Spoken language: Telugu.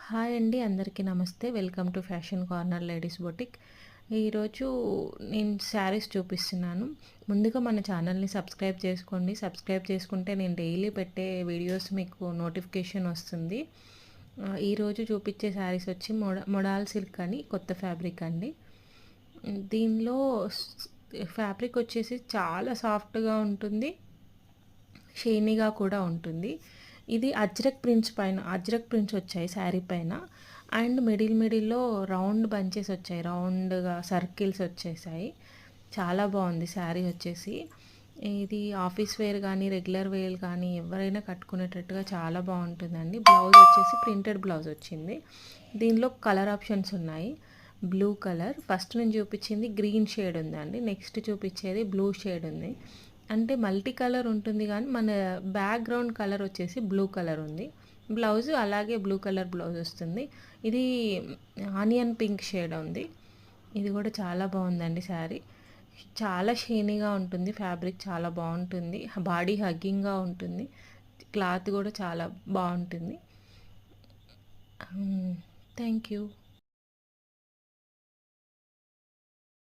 హాయ్ అండి, అందరికీ నమస్తే. Welcome to fashion corner ladies boutique. ఈరోజు నేను శారీస్ చూపిస్తున్నాను. ముందుగా మన ఛానల్ని సబ్స్క్రైబ్ చేసుకోండి. సబ్స్క్రైబ్ చేసుకుంటే నేను డైలీ పెట్టే వీడియోస్ మీకు నోటిఫికేషన్ వస్తుంది. ఈరోజు చూపించే శారీస్ వచ్చి మొడాల్ సిల్క్ అని కొత్త ఫ్యాబ్రిక్ అండి. దీనిలో ఫ్యాబ్రిక్ వచ్చేసి చాలా సాఫ్ట్గా ఉంటుంది, షైనీగా కూడా ఉంటుంది. ఇది అజ్రక్ ప్రింట్స్ వచ్చాయి శారీ పైన. అండ్ మిడిల్లో రౌండ్ బంచెస్ వచ్చాయి, రౌండ్గా సర్కిల్స్ వచ్చేసాయి. చాలా బాగుంది శారీ వచ్చేసి. ఇది ఆఫీస్ వేర్ కానీ రెగ్యులర్ వేర్ కానీ ఎవరైనా కట్టుకునేటట్టుగా చాలా బాగుంటుందండి. బ్లౌజ్ వచ్చేసి ప్రింటెడ్ బ్లౌజ్ వచ్చింది. దీనిలో కలర్ ఆప్షన్స్ ఉన్నాయి. బ్లూ కలర్, ఫస్ట్ నేను చూపించింది గ్రీన్ షేడ్ ఉందండి, నెక్స్ట్ చూపించేది బ్లూ షేడ్ ఉంది. అంటే మల్టీ కలర్ ఉంటుంది కానీ మన బ్యాక్గ్రౌండ్ కలర్ వచ్చేసి బ్లూ కలర్ ఉంది. బ్లౌజ్ అలాగే బ్లూ కలర్ బ్లౌజ్ వస్తుంది. ఇది ఆనియన్ పింక్ షేడ్ ఉంది. ఇది కూడా చాలా బాగుందండి శారీ. చాలా షైనీగా ఉంటుంది, ఫ్యాబ్రిక్ చాలా బాగుంటుంది, బాడీ హగ్గింగ్గా ఉంటుంది, క్లాత్ కూడా చాలా బాగుంటుంది. Thank you.